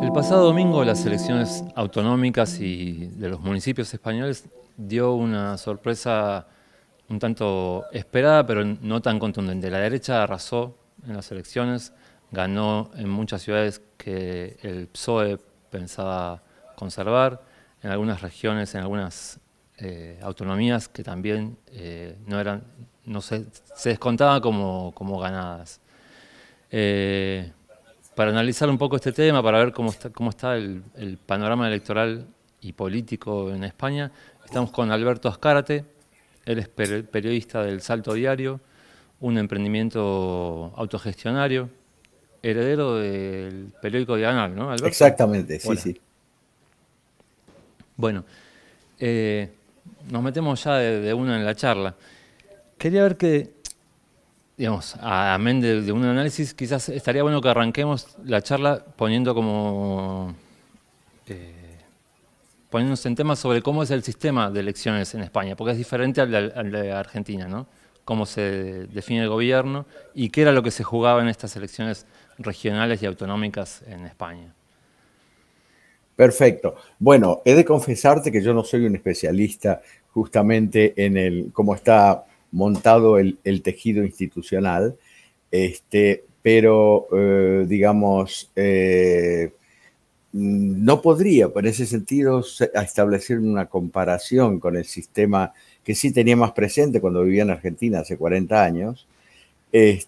El pasado domingo las elecciones autonómicas y de los municipios españoles dio una sorpresa un tanto esperada, pero no tan contundente. La derecha arrasó en las elecciones, ganó en muchas ciudades que el PSOE pensaba conservar, en algunas regiones, en algunas autonomías que también no eran, no se descontaban como ganadas. Eh, para analizar un poco este tema, para ver cómo está el panorama electoral y político en España, estamos con Alberto Azcárate. Él es periodista del Salto Diario, un emprendimiento autogestionario, heredero del periódico Diagonal, ¿no, Alberto? Exactamente, sí, Hola. sí. Bueno, eh, nos metemos ya de una en la charla. Quería ver que, digamos, amén de un análisis, quizás estaría bueno que arranquemos la charla poniéndonos en temas sobre cómo es el sistema de elecciones en España, porque es diferente al de Argentina, ¿no? Cómo se define el gobierno y qué era lo que se jugaba en estas elecciones regionales y autonómicas en España. Perfecto. Bueno, he de confesarte que yo no soy un especialista justamente en el cómo está montado el tejido institucional, pero digamos, no podría, en ese sentido, establecer una comparación con el sistema que sí tenía más presente cuando vivía en Argentina hace 40 años.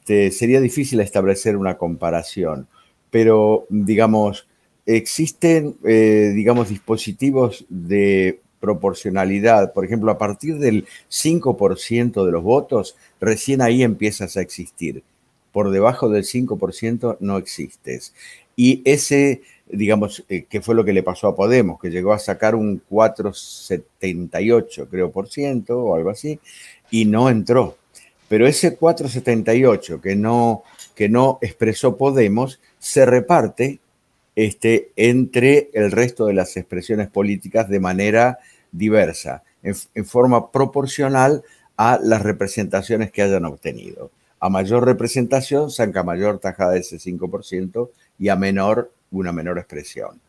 Sería difícil establecer una comparación, pero digamos, existen, digamos, dispositivos de proporcionalidad. Por ejemplo, a partir del 5% de los votos, recién ahí empiezas a existir. Por debajo del 5% no existes. Y ese, digamos, que fue lo que le pasó a Podemos, que llegó a sacar un 4,78, creo, por ciento o algo así, y no entró. Pero ese 4,78 que no expresó Podemos se reparte entre el resto de las expresiones políticas de manera diversa, en forma proporcional a las representaciones que hayan obtenido. A mayor representación saca mayor tajada de ese 5% y a menor una menor expresión.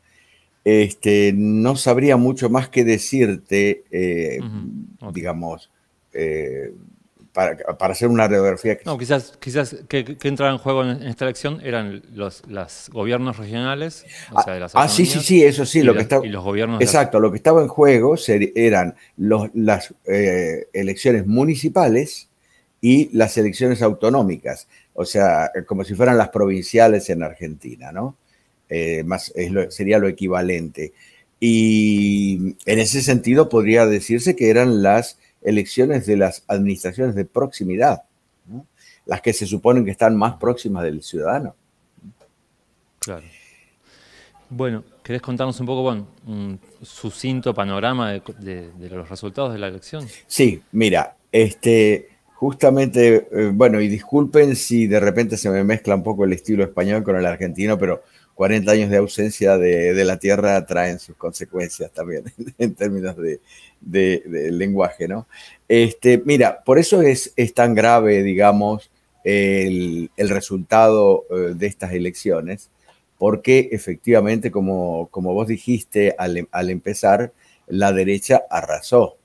No sabría mucho más que decirte, Ujú, ok. digamos, eh, para hacer una radiografía. No, quizás que entraba en juego en esta elección eran los gobiernos regionales, o sea, de las Sí, sí, autonomías, sí, eso sí, y, lo que los, está, y los gobiernos de las... exacto, lo que estaba en juego eran las elecciones municipales y las elecciones autonómicas, o sea, como si fueran las provinciales en Argentina, ¿no? Sería lo equivalente. Y en ese sentido podría decirse que eran las elecciones de las administraciones de proximidad, ¿no? Las que se suponen que están más próximas del ciudadano. Claro. Bueno, ¿querés contarnos un poco, bueno, un sucinto panorama de los resultados de la elección? Sí, mira, justamente, bueno, y disculpen si de repente se me mezcla un poco el estilo español con el argentino, pero 40 años de ausencia de la tierra traen sus consecuencias también en términos de lenguaje, ¿no? Mira, por eso es tan grave, digamos, el resultado de estas elecciones, porque efectivamente, como vos dijiste al empezar, la derecha arrasó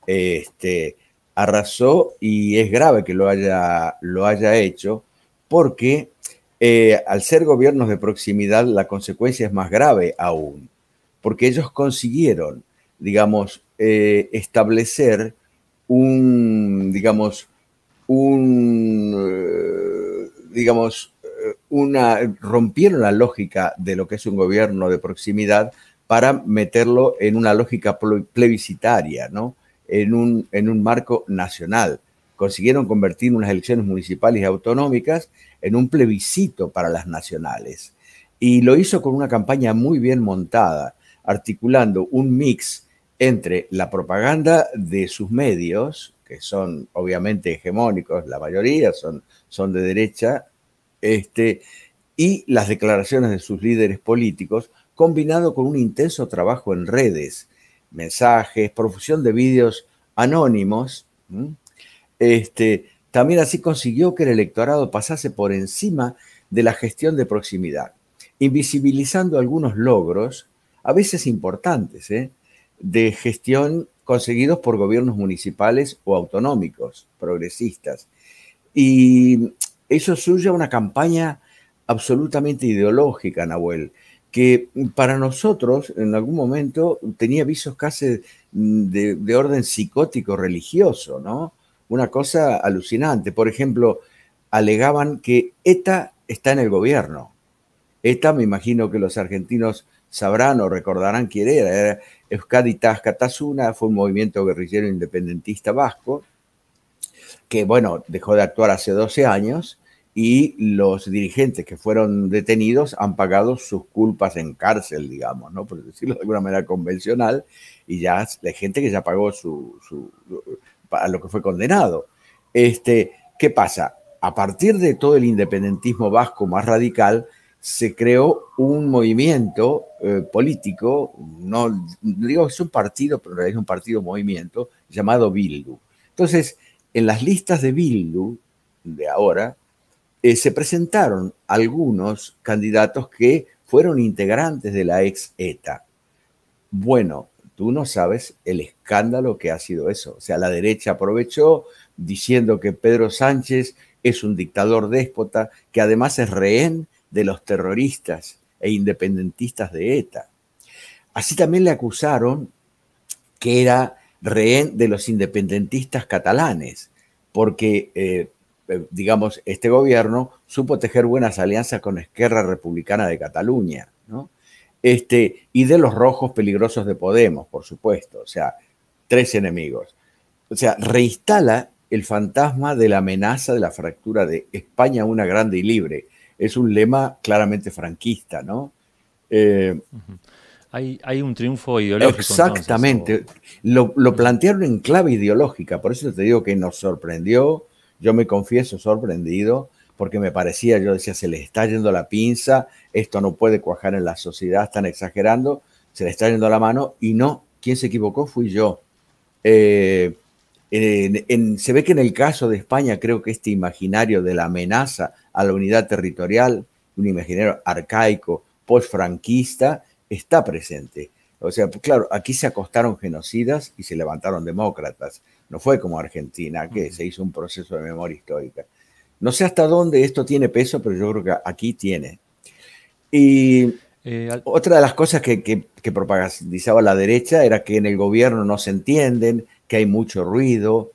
este, arrasó y es grave que lo haya hecho porque al ser gobiernos de proximidad la consecuencia es más grave aún, porque ellos consiguieron, digamos, establecer digamos, digamos, rompieron la lógica de lo que es un gobierno de proximidad para meterlo en una lógica plebiscitaria, ¿no? En un marco nacional. Consiguieron convertir unas elecciones municipales y autonómicas en un plebiscito para las nacionales. Y lo hizo con una campaña muy bien montada, articulando un mix entre la propaganda de sus medios, que son obviamente hegemónicos, la mayoría son de derecha, y las declaraciones de sus líderes políticos, combinado con un intenso trabajo en redes, mensajes, profusión de vídeos anónimos. También así consiguió que el electorado pasase por encima de la gestión de proximidad. invisibilizando algunos logros, a veces importantes, de gestión conseguidos por gobiernos municipales o autonómicos, progresistas. Y eso suya una campaña absolutamente ideológica, Nahuel, que para nosotros en algún momento tenía visos casi de orden psicótico religioso, ¿no? Una cosa alucinante. Por ejemplo, alegaban que ETA está en el gobierno. ETA, me imagino que los argentinos sabrán o recordarán quién era. Era Euskadi Tasuna, fue un movimiento guerrillero independentista vasco que, bueno, dejó de actuar hace 12 años y los dirigentes que fueron detenidos han pagado sus culpas en cárcel, digamos, ¿no? Por decirlo de alguna manera convencional, y ya hay gente que ya pagó a lo que fue condenado. ¿Qué pasa? A partir de todo el independentismo vasco más radical, se creó un movimiento político, no digo que es un partido, pero en realidad es un partido-movimiento, llamado Bildu. Entonces, en las listas de Bildu de ahora, se presentaron algunos candidatos que fueron integrantes de la ex ETA. Bueno, tú no sabes el escándalo que ha sido eso. O sea, la derecha aprovechó diciendo que Pedro Sánchez es un dictador déspota, que además es rehén de los terroristas e independentistas de ETA. Así también le acusaron que era rehén de los independentistas catalanes, porque, digamos, este gobierno supo tejer buenas alianzas con Esquerra Republicana de Cataluña, ¿no? Y de los rojos peligrosos de Podemos, por supuesto, o sea, tres enemigos. O sea, reinstala el fantasma de la amenaza de la fractura de España una grande y libre. Es un lema claramente franquista, ¿no? Hay un triunfo ideológico entonces. Exactamente. Lo plantearon en clave ideológica, por eso te digo que nos sorprendió, yo me confieso sorprendido, porque me parecía, yo decía, se les está yendo la pinza, esto no puede cuajar en la sociedad, están exagerando, se les está yendo la mano, y no, quien se equivocó fui yo. Se ve que en el caso de España creo que este imaginario de la amenaza a la unidad territorial, un imaginario arcaico, post-franquista, está presente. O sea, claro, aquí se acostaron genocidas y se levantaron demócratas. No fue como Argentina, que se hizo un proceso de memoria histórica. No sé hasta dónde esto tiene peso, pero yo creo que aquí tiene. Y otra de las cosas que propagandizaba la derecha era que en el gobierno no se entienden, que hay mucho ruido,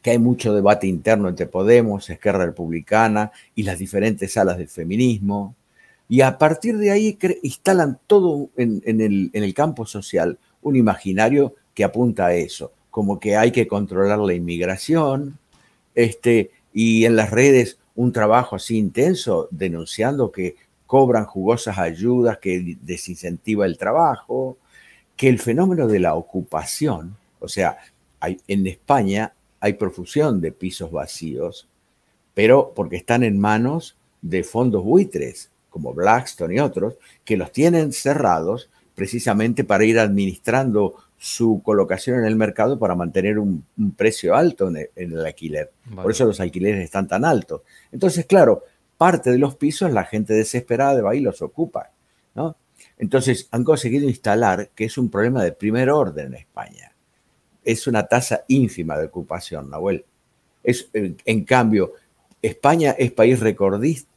que hay mucho debate interno entre Podemos, Esquerra Republicana y las diferentes alas del feminismo. Y a partir de ahí instalan todo en el campo social un imaginario que apunta a eso, como que hay que controlar la inmigración, y en las redes un trabajo así intenso denunciando que cobran jugosas ayudas, que desincentiva el trabajo, que el fenómeno de la ocupación, o sea, en España hay profusión de pisos vacíos, pero porque están en manos de fondos buitres, como Blackstone y otros, que los tienen cerrados precisamente para ir administrando su colocación en el mercado para mantener un precio alto en el alquiler. Vale. Por eso los alquileres están tan altos. Entonces, claro, parte de los pisos la gente desesperada va y los ocupa, ¿no? Entonces, han conseguido instalar que es un problema de primer orden en España. Es una tasa ínfima de ocupación, Nahuel. En cambio, España es país recordista,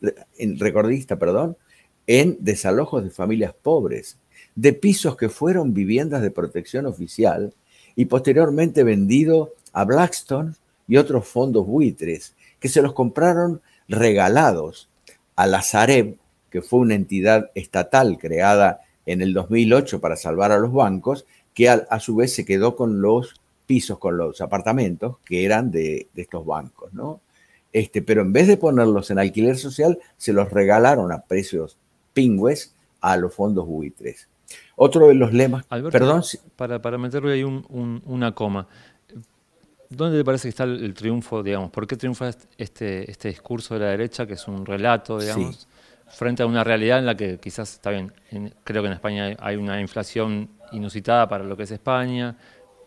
en desalojos de familias pobres, de pisos que fueron viviendas de protección oficial y posteriormente vendido a Blackstone y otros fondos buitres, que se los compraron regalados a la Sareb, que fue una entidad estatal creada en el 2008 para salvar a los bancos, que a su vez se quedó con los pisos, con los apartamentos que eran de estos bancos, ¿no? Pero en vez de ponerlos en alquiler social, se los regalaron a precios pingües a los fondos buitres. Otro de los lemas... Alberto, perdón, para meterle ahí una coma, ¿dónde te parece que está el triunfo, digamos? ¿Por qué triunfa este discurso de la derecha, que es un relato, digamos, sí, frente a una realidad en la que quizás, está bien, creo que en España hay una inflación inusitada para lo que es España,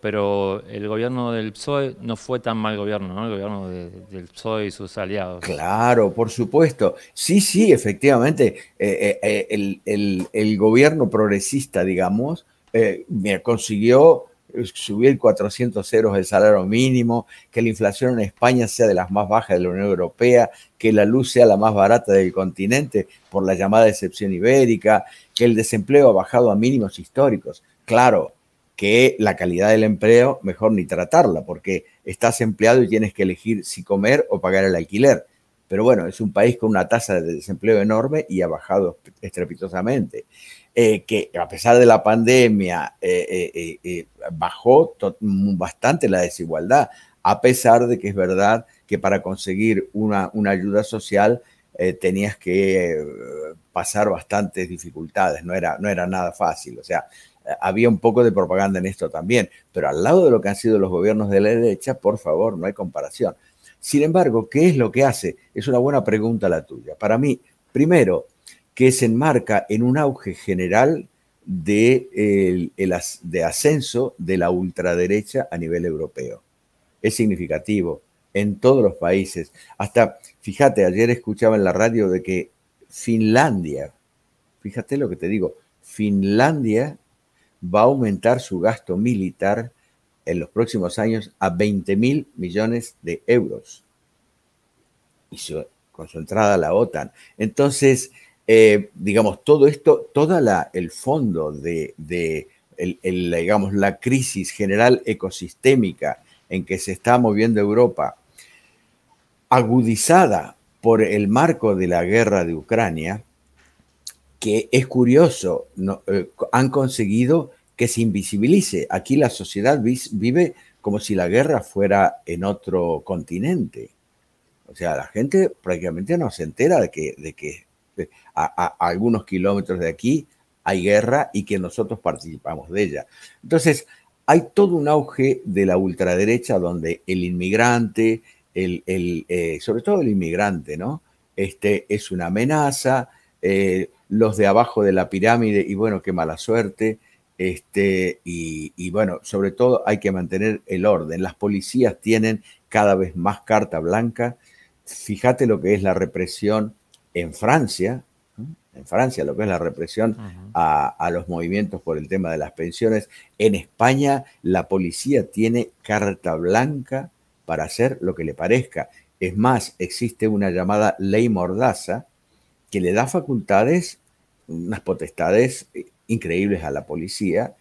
pero el gobierno del PSOE no fue tan mal gobierno, ¿no? El gobierno del PSOE y sus aliados. Claro, por supuesto. Sí, sí, efectivamente. El gobierno progresista, digamos, mira, consiguió subir 400 euros el salario mínimo, que la inflación en España sea de las más bajas de la Unión Europea, que la luz sea la más barata del continente por la llamada excepción ibérica, que el desempleo ha bajado a mínimos históricos. Claro, que la calidad del empleo, mejor ni tratarla, porque estás empleado y tienes que elegir si comer o pagar el alquiler. Pero bueno, es un país con una tasa de desempleo enorme y ha bajado estrepitosamente. Que a pesar de la pandemia bajó bastante la desigualdad, a pesar de que es verdad que para conseguir una ayuda social tenías que pasar bastantes dificultades, no era nada fácil. O sea, había un poco de propaganda en esto también, pero al lado de lo que han sido los gobiernos de la derecha, por favor, no hay comparación. Sin embargo, ¿qué es lo que hace? Es una buena pregunta la tuya. Para mí, primero, que se enmarca en un auge general de ascenso de la ultraderecha a nivel europeo. Es significativo en todos los países. Hasta, fíjate, ayer escuchaba en la radio de que Finlandia, fíjate lo que te digo, Finlandia va a aumentar su gasto militar en los próximos años a 20.000 millones de euros. Y con su entrada a la OTAN. Entonces, digamos, todo esto, el fondo digamos, la crisis general ecosistémica en que se está moviendo Europa, agudizada por el marco de la guerra de Ucrania, que es curioso, ¿no? Han conseguido que se invisibilice. Aquí la sociedad vive como si la guerra fuera en otro continente. O sea, la gente prácticamente no se entera de que a algunos kilómetros de aquí hay guerra y que nosotros participamos de ella. Entonces, hay todo un auge de la ultraderecha donde el inmigrante, sobre todo el inmigrante, ¿no? Es una amenaza, los de abajo de la pirámide, y bueno, qué mala suerte, y bueno, sobre todo hay que mantener el orden. Las policías tienen cada vez más carta blanca. Fíjate lo que es la represión en Francia, ¿no? En Francia lo que es la represión a los movimientos por el tema de las pensiones. En España la policía tiene carta blanca para hacer lo que le parezca. Es más, existe una llamada ley Mordaza que le da facultades, unas potestades increíbles a la policía.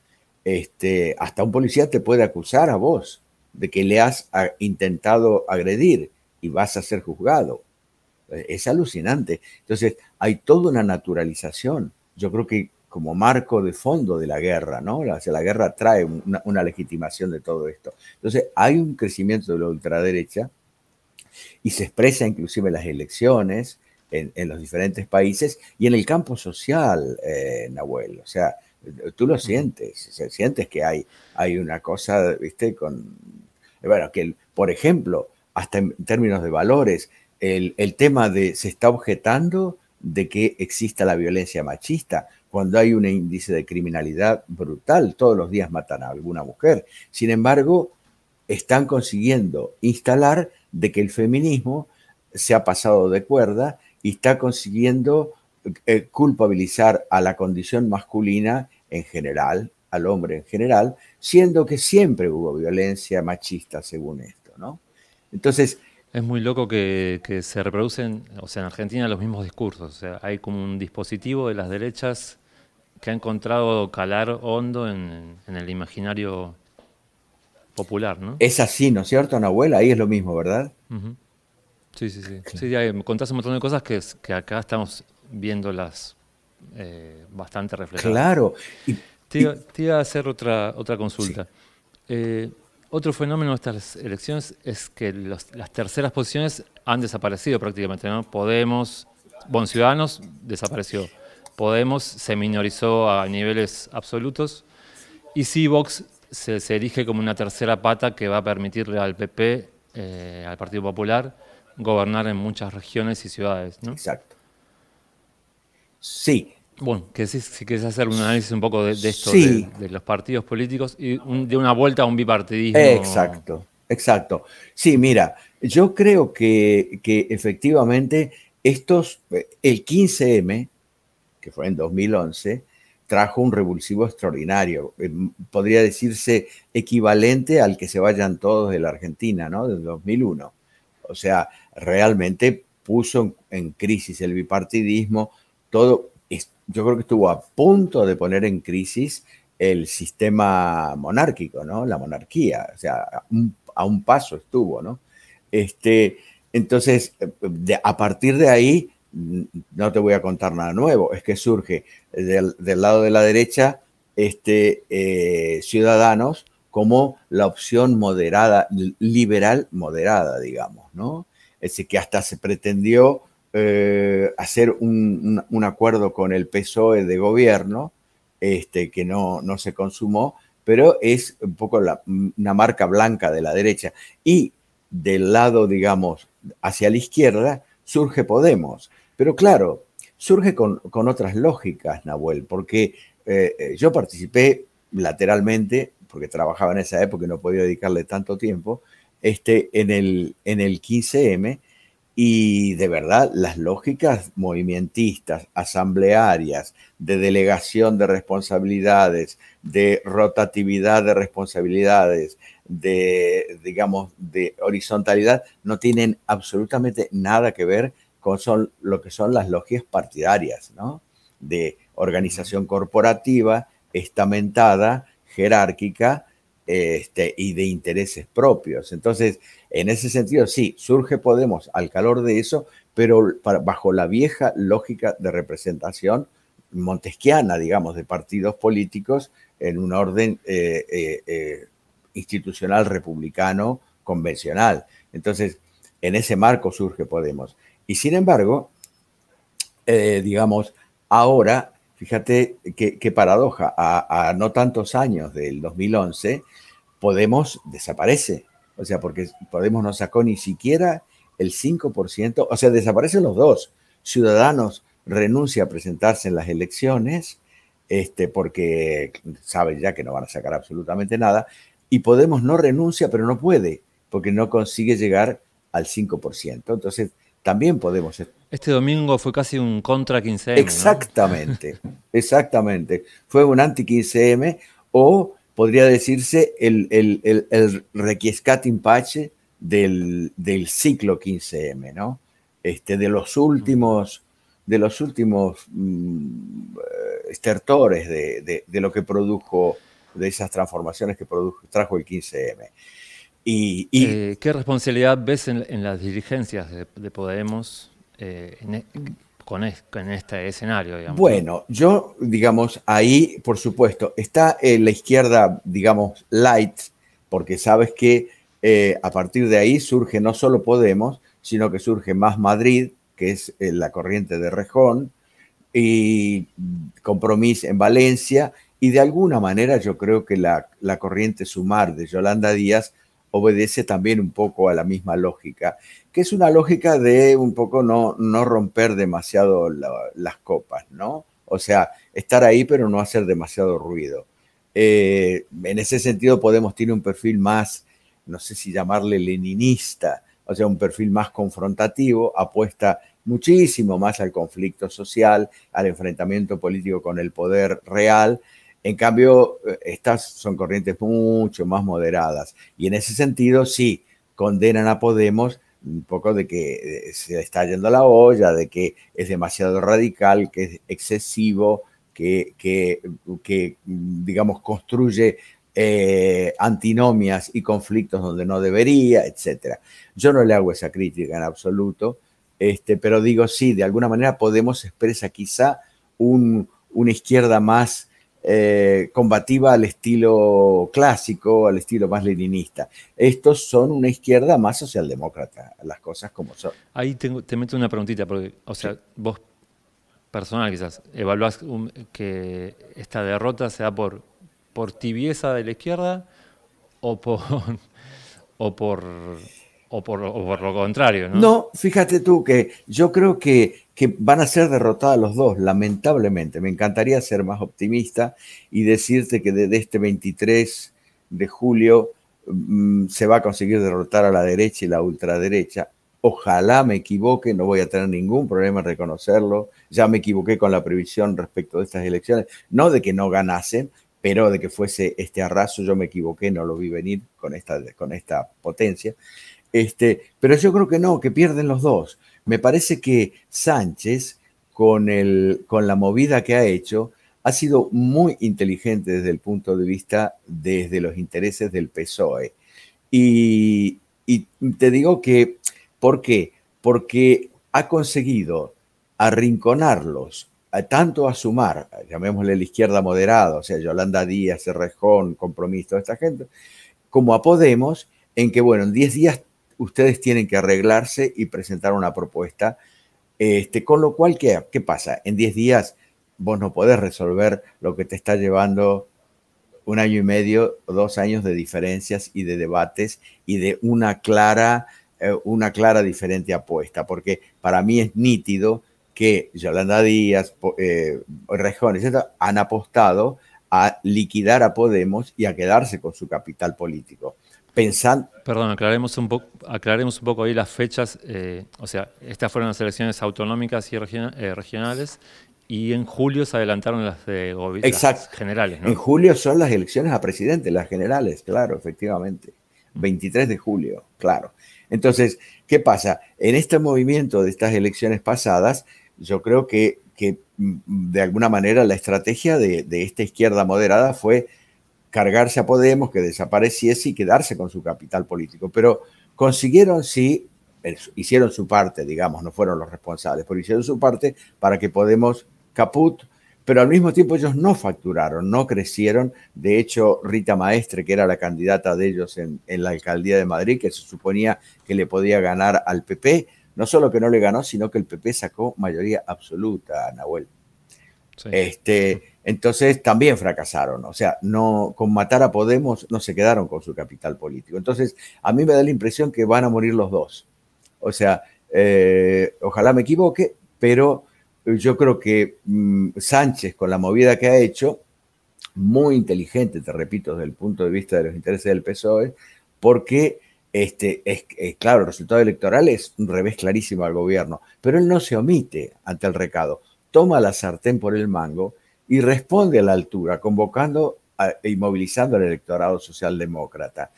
Hasta un policía te puede acusar a vos de que le has intentado agredir y vas a ser juzgado. Es alucinante. Entonces, hay toda una naturalización. Yo creo que como marco de fondo de la guerra, ¿no? O sea, la guerra trae una legitimación de todo esto. Entonces, hay un crecimiento de la ultraderecha y se expresa inclusive en las elecciones en los diferentes países y en el campo social, Nahuel. O sea, tú lo sientes, sientes que hay una cosa, ¿viste? Bueno, que, por ejemplo, hasta en términos de valores, el tema se está objetando de que exista la violencia machista, cuando hay un índice de criminalidad brutal, todos los días matan a alguna mujer. Sin embargo, están consiguiendo instalar de que el feminismo se ha pasado de cuerda y está consiguiendo culpabilizar a la condición masculina en general, al hombre en general, siendo que siempre hubo violencia machista según esto, ¿no? Entonces, es muy loco que se reproducen, o sea, en Argentina los mismos discursos. O sea, hay como un dispositivo de las derechas que ha encontrado calar hondo en el imaginario popular, ¿no? es así, ¿no es cierto, Nahuel? Ahí es lo mismo, ¿verdad? Uh-huh. Sí, sí, sí. Sí, ya me contás un montón de cosas que acá estamos viéndolas bastante reflejadas. Claro. Te iba a hacer otra Sí. consulta. Otro fenómeno de estas elecciones es que las terceras posiciones han desaparecido prácticamente, ¿no? Podemos, bueno, Ciudadanos desapareció. Podemos se minorizó a niveles absolutos. Y sí, Vox se erige como una tercera pata que va a permitirle al PP, al Partido Popular, gobernar en muchas regiones y ciudades, ¿no? Exacto. Sí, Bueno, que si querés hacer un análisis un poco de esto, Sí, de los partidos políticos y de una vuelta a un bipartidismo. exacto, exacto. Sí, mira, yo creo que efectivamente el 15M, que fue en 2011, trajo un revulsivo extraordinario. Podría decirse equivalente al que se vayan todos de la Argentina, ¿no? Del 2001. O sea, realmente puso en crisis el bipartidismo, todo, yo creo que estuvo a punto de poner en crisis el sistema monárquico, ¿no? La monarquía, o sea, a un paso estuvo, ¿no? Este, entonces, a partir de ahí, no te voy a contar nada nuevo, es que surge del lado de la derecha Ciudadanos como la opción moderada, liberal moderada, digamos, ¿no? Es decir, que hasta se pretendió hacer un acuerdo con el PSOE de gobierno, que no se consumó, pero es un poco una marca blanca de la derecha. Y del lado, digamos, hacia la izquierda, surge Podemos. Pero claro, surge con otras lógicas, Nahuel, porque yo participé lateralmente, porque trabajaba en esa época y no podía dedicarle tanto tiempo, en el 15M, y de verdad las lógicas movimentistas, asamblearias, de delegación de responsabilidades, de rotatividad de responsabilidades, de, digamos, de horizontalidad, no tienen absolutamente nada que ver con lo que son las logias partidarias, ¿no? De organización corporativa, estamentada, jerárquica, y de intereses propios. Entonces, en ese sentido, sí, surge Podemos al calor de eso, pero bajo la vieja lógica de representación montesquiana, digamos, de partidos políticos en un orden institucional republicano convencional. Entonces, en ese marco surge Podemos. Y sin embargo, digamos, ahora, fíjate qué paradoja, a no tantos años del 2011, Podemos desaparece. O sea, porque Podemos no sacó ni siquiera el 5%, o sea, desaparecen los dos. Ciudadanos renuncia a presentarse en las elecciones, porque saben ya que no van a sacar absolutamente nada, y Podemos no renuncia, pero no puede, porque no consigue llegar al 5%. Entonces, también Podemos. Este domingo fue casi un contra 15M, ¿no? Exactamente, exactamente. Fue un anti-15M, o podría decirse el requiescat in pace del ciclo 15M, ¿no? De los últimos estertores de lo que produjo, de esas transformaciones que trajo el 15M. Y ¿Qué responsabilidad ves en las dirigencias de Podemos con este escenario, digamos, ¿no? bueno, yo, digamos, ahí, por supuesto, está la izquierda, digamos, light, porque sabes que a partir de ahí surge no solo Podemos, sino que surge Más Madrid, que es la corriente de Rejón, y Compromís en Valencia, y de alguna manera yo creo que la corriente Sumar de Yolanda Díaz obedece también un poco a la misma lógica, que es una lógica de un poco no romper demasiado las copas, ¿no? O sea, estar ahí pero no hacer demasiado ruido. En ese sentido Podemos tiene un perfil más, no sé si llamarle leninista, o sea, un perfil más confrontativo, apuesta muchísimo más al conflicto social, al enfrentamiento político con el poder real. En cambio, estas son corrientes mucho más moderadas. Y en ese sentido, sí, condenan a Podemos un poco de que se está yendo a la olla, de que es demasiado radical, que es excesivo, que digamos, construye antinomias y conflictos donde no debería, etcétera. Yo no le hago esa crítica en absoluto, pero digo, sí, de alguna manera Podemos expresa quizá una izquierda más combativa al estilo clásico, al estilo más leninista. Estos son una izquierda más socialdemócrata, las cosas como son. Ahí te meto una preguntita, porque, o Sí. sea, vos personal quizás, evaluás que esta derrota se da por tibieza de la izquierda o por, o por, o por lo contrario, ¿no? No, fíjate tú que yo creo que van a ser derrotados los dos, lamentablemente. Me encantaría ser más optimista y decirte que desde este 23 de julio se va a conseguir derrotar a la derecha y la ultraderecha. Ojalá me equivoque, no voy a tener ningún problema en reconocerlo. Ya me equivoqué con la previsión respecto de estas elecciones, no de que no ganasen, pero de que fuese este arraso, yo me equivoqué, no lo vi venir con esta potencia. Pero yo creo que no, que pierden los dos. Me parece que Sánchez, con la movida que ha hecho, ha sido muy inteligente desde el punto de vista desde los intereses del PSOE. Y te digo que, ¿por qué? Porque ha conseguido arrinconarlos, tanto a Sumar, llamémosle la izquierda moderada, o sea, Yolanda Díaz, Errejón, Compromís, toda esta gente, como a Podemos, en que, bueno, en 10 días ustedes tienen que arreglarse y presentar una propuesta. Con lo cual, ¿qué pasa? En 10 días vos no podés resolver lo que te está llevando 1 año y medio o 2 años de diferencias y de debates y de una clara diferente apuesta, porque para mí es nítido que Yolanda Díaz, Rejón, etc., han apostado a liquidar a Podemos y a quedarse con su capital político. Pensando... Perdón, aclaremos un poco ahí las fechas. O sea, estas fueron las elecciones autonómicas y regionales, y en julio se adelantaron las de las generales, ¿no? En julio son las elecciones a presidente, las generales, claro, efectivamente. 23 de julio, claro. Entonces, ¿qué pasa? En este movimiento de estas elecciones pasadas, yo creo que de alguna manera la estrategia de esta izquierda moderada fue cargarse a Podemos, que desapareciese y quedarse con su capital político. Pero consiguieron, sí, hicieron su parte, digamos, no fueron los responsables, pero hicieron su parte para que Podemos caput, pero al mismo tiempo ellos no facturaron, no crecieron. De hecho, Rita Maestre, que era la candidata de ellos en la alcaldía de Madrid, que se suponía que le podía ganar al PP, no solo que no le ganó, sino que el PP sacó mayoría absoluta, Nahuel. Sí. Entonces también fracasaron, o sea, no, con matar a Podemos no se quedaron con su capital político. Entonces, a mí me da la impresión que van a morir los dos. O sea, ojalá me equivoque, pero yo creo que Sánchez, con la movida que ha hecho, muy inteligente, te repito, desde el punto de vista de los intereses del PSOE, porque claro, el resultado electoral es un revés clarísimo al gobierno, pero él no se omite ante el recado, toma la sartén por el mango y responde a la altura, convocando y movilizando al electorado socialdemócrata.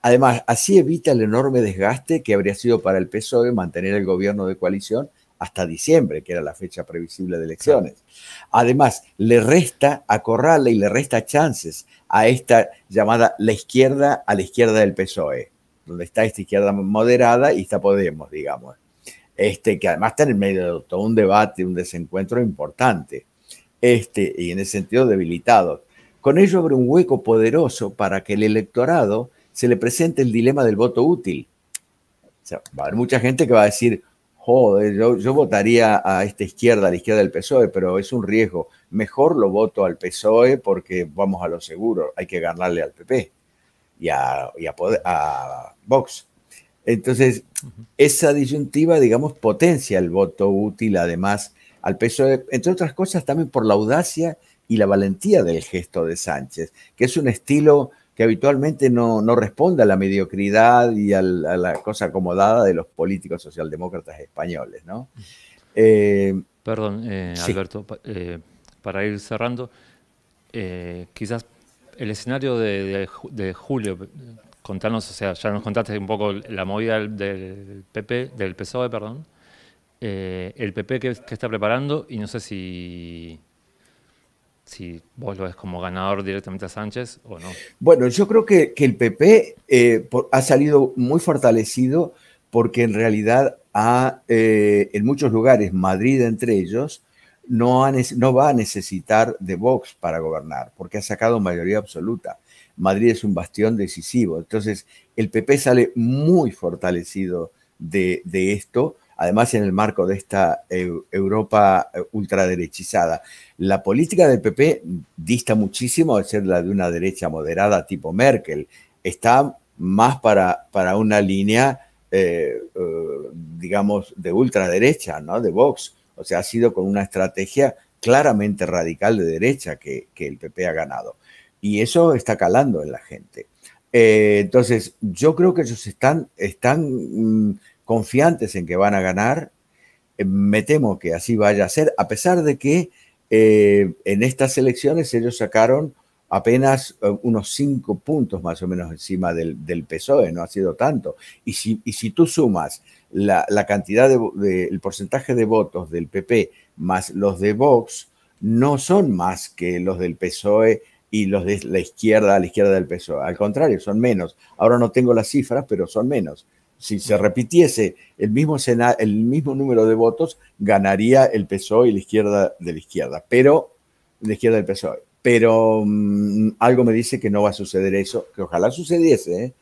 Además, así evita el enorme desgaste que habría sido para el PSOE mantener el gobierno de coalición hasta diciembre, que era la fecha previsible de elecciones. Además, le resta, acorrala y le resta chances a esta llamada la izquierda, a la izquierda del PSOE, donde está esta izquierda moderada y está Podemos, digamos. Que además está en el medio de todo un debate, un desencuentro importante, y en ese sentido debilitado. Con ello abre un hueco poderoso para que el electorado se le presente el dilema del voto útil. O sea, va a haber mucha gente que va a decir, joder, yo votaría a esta izquierda, a la izquierda del PSOE, pero es un riesgo. Mejor lo voto al PSOE porque vamos a lo seguro, hay que ganarle al PP y a Vox. Entonces, esa disyuntiva, digamos, potencia el voto útil, además, al PSOE, entre otras cosas, también por la audacia y la valentía del gesto de Sánchez, que es un estilo que habitualmente no responde a la mediocridad y a la cosa acomodada de los políticos socialdemócratas españoles, ¿no? Perdón, sí. Alberto, para ir cerrando, quizás el escenario de julio, contanos, o sea, ya nos contaste un poco la movida del PSOE, perdón, el PP que está preparando, y no sé si vos lo ves como ganador directamente a Sánchez o no. Bueno, yo creo que el PP ha salido muy fortalecido porque en realidad en muchos lugares, Madrid entre ellos, no va a necesitar de Vox para gobernar, porque ha sacado mayoría absoluta. Madrid es un bastión decisivo. Entonces, el PP sale muy fortalecido de esto, además en el marco de esta Europa ultraderechizada. La política del PP dista muchísimo de ser la de una derecha moderada tipo Merkel. Está más para una línea digamos, de ultraderecha, ¿no? De Vox. O sea, ha sido con una estrategia claramente radical de derecha que el PP ha ganado. Y eso está calando en la gente. Entonces, yo creo que ellos están confiantes en que van a ganar. Me temo que así vaya a ser, a pesar de que en estas elecciones ellos sacaron apenas unos 5 puntos más o menos encima del PSOE, no ha sido tanto. Y si tú sumas la cantidad el porcentaje de votos del PP más los de Vox, no son más que los del PSOE y los de la izquierda a la izquierda del PSOE. Al contrario, son menos. Ahora no tengo las cifras, pero son menos. Si se repitiese el mismo número de votos, ganaría el PSOE y la izquierda de la izquierda, pero la izquierda del PSOE. Pero algo me dice que no va a suceder eso, que ojalá sucediese,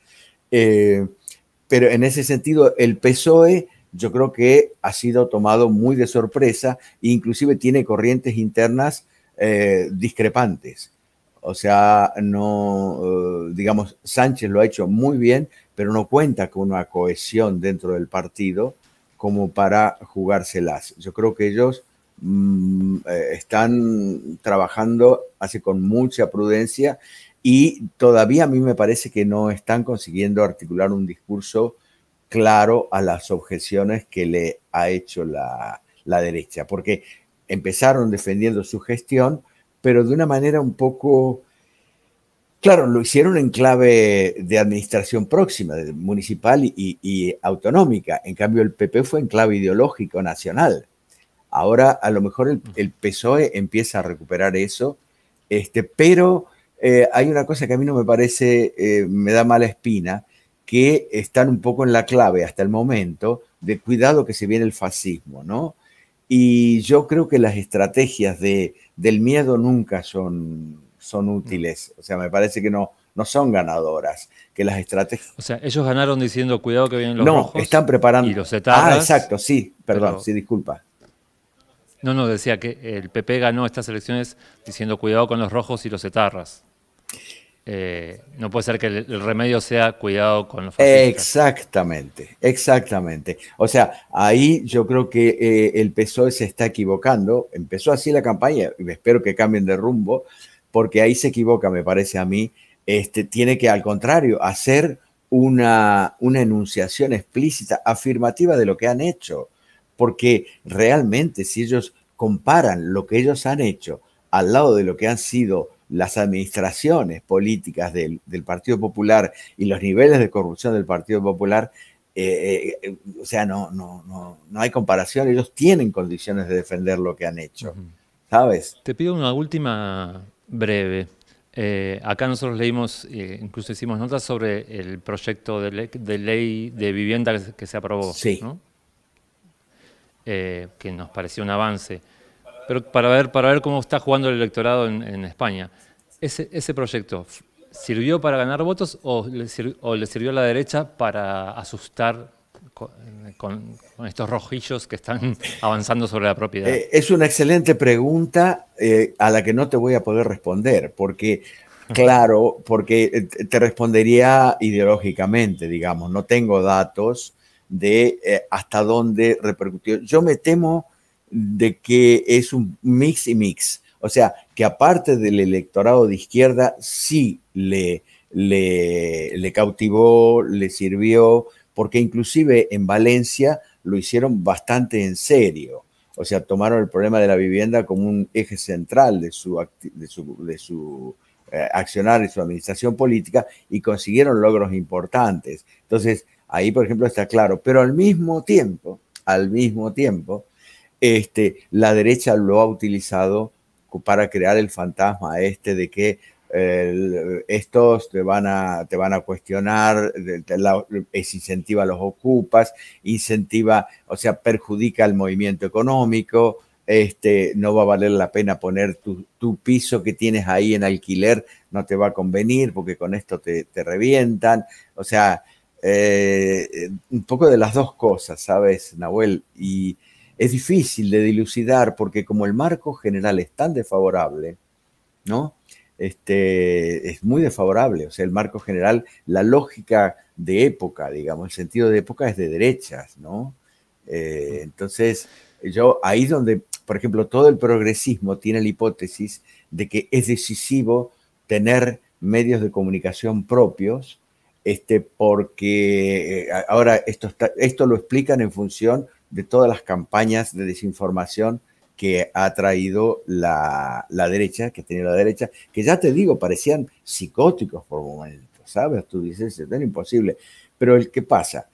pero en ese sentido el PSOE yo creo que ha sido tomado muy de sorpresa e inclusive tiene corrientes internas discrepantes. O sea, no, digamos, Sánchez lo ha hecho muy bien, pero no cuenta con una cohesión dentro del partido como para jugárselas. Yo creo que ellos están trabajando así con mucha prudencia y todavía a mí me parece que no están consiguiendo articular un discurso claro a las objeciones que le ha hecho la derecha, porque empezaron defendiendo su gestión, pero de una manera un poco, claro, lo hicieron en clave de administración próxima, municipal y autonómica. En cambio, el PP fue en clave ideológico nacional. Ahora, a lo mejor el PSOE empieza a recuperar eso, pero hay una cosa que a mí no me parece, me da mala espina, que están un poco en la clave hasta el momento de cuidado que se viene el fascismo, ¿no? Y yo creo que las estrategias del miedo nunca son útiles. O sea, me parece que no son ganadoras. Que las estrategias... O sea, ellos ganaron diciendo cuidado que vienen los rojos. No, están preparando... Y los etarras... Ah, exacto, sí, perdón, pero... sí, disculpa. No, decía que el PP ganó estas elecciones diciendo cuidado con los rojos y los etarras. No puede ser que el remedio sea cuidado con los fascistas. Exactamente. O sea, ahí yo creo que el PSOE se está equivocando. Empezó así la campaña y espero que cambien de rumbo, porque ahí se equivoca, me parece a mí. Tiene que, al contrario, hacer una enunciación explícita, afirmativa de lo que han hecho. Porque realmente, si ellos comparan lo que ellos han hecho al lado de lo que han sido las administraciones políticas del Partido Popular y los niveles de corrupción del Partido Popular, o sea, no hay comparación. Ellos tienen condiciones de defender lo que han hecho, ¿sabes? Te pido una última breve. Acá nosotros leímos, incluso hicimos notas sobre el proyecto de ley de vivienda que se aprobó, sí, ¿no? Que nos pareció un avance. Pero para ver cómo está jugando el electorado en España, ¿ese proyecto sirvió para ganar votos o le sirvió a la derecha para asustar con estos rojillos que están avanzando sobre la propiedad? Es una excelente pregunta a la que no te voy a poder responder, porque, claro, porque te respondería ideológicamente, digamos, no tengo datos de hasta dónde repercutió. Yo me temo de que es un mix y mix. O sea, que aparte del electorado de izquierda, sí le cautivó, le sirvió, porque inclusive en Valencia lo hicieron bastante en serio. O sea, tomaron el problema de la vivienda como un eje central de su accionar y su administración política y consiguieron logros importantes. Entonces, ahí, por ejemplo, está claro. Pero al mismo tiempo, la derecha lo ha utilizado para crear el fantasma de que estos te van a cuestionar, incentiva a los ocupas, o sea, perjudica al movimiento económico, no va a valer la pena poner tu piso que tienes ahí en alquiler, no te va a convenir porque con esto te revientan. O sea, un poco de las dos cosas, ¿sabes, Nahuel? Y es difícil de dilucidar porque como el marco general es tan desfavorable, ¿no? es muy desfavorable. O sea, el marco general, la lógica de época, digamos, el sentido de época es de derechas, ¿no? Entonces, yo ahí donde, por ejemplo, todo el progresismo tiene la hipótesis de que es decisivo tener medios de comunicación propios, porque ahora esto lo explican en función de todas las campañas de desinformación que ha traído la derecha, que tiene la derecha, que ya te digo, parecían psicóticos por momentos, ¿sabes? Tú dices, es imposible. Pero ¿qué pasa?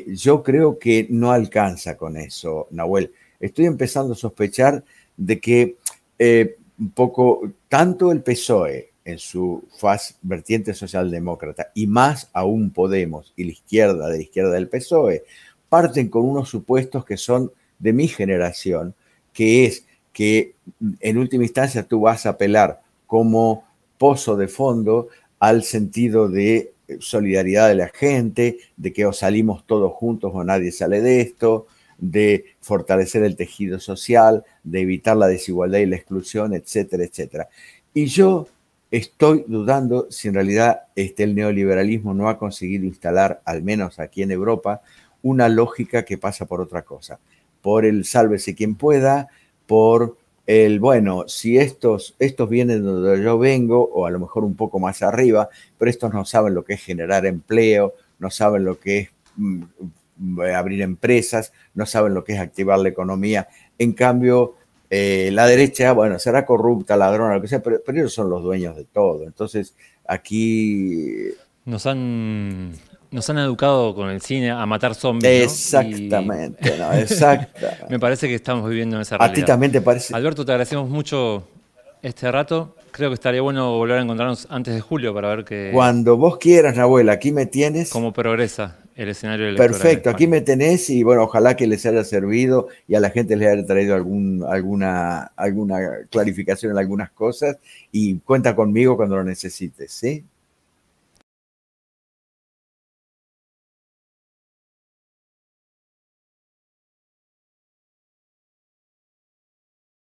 Yo creo que no alcanza con eso, Nahuel. Estoy empezando a sospechar de que un poco tanto el PSOE en su faz vertiente socialdemócrata y más aún Podemos y la izquierda de la izquierda del PSOE parten con unos supuestos que son de mi generación, que es que en última instancia tú vas a apelar como pozo de fondo al sentido de solidaridad de la gente, de que o salimos todos juntos o nadie sale de esto, de fortalecer el tejido social, de evitar la desigualdad y la exclusión, etcétera, etcétera. Y yo estoy dudando si en realidad el neoliberalismo no ha conseguido instalar, al menos aquí en Europa, una lógica que pasa por otra cosa, por el sálvese quien pueda, por el, bueno, si estos vienen de donde yo vengo, o a lo mejor un poco más arriba, pero estos no saben lo que es generar empleo, no saben lo que es abrir empresas, no saben lo que es activar la economía. En cambio, la derecha, bueno, será corrupta, ladrona, lo que sea, pero ellos son los dueños de todo. Entonces, aquí... Nos han educado con el cine a matar zombies, ¿no? Y Exactamente, ¿no? Exacta. me parece que estamos viviendo en esa ¿A ti realidad. también te parece? Alberto, te agradecemos mucho este rato. Creo que estaría bueno volver a encontrarnos antes de julio para ver Cuando vos quieras, Nahuel, aquí me tienes. cómo progresa el escenario electoral en Perfecto, aquí España. me tenés y bueno, ojalá que les haya servido y a la gente les haya traído alguna clarificación en algunas cosas y cuenta conmigo cuando lo necesites, ¿sí?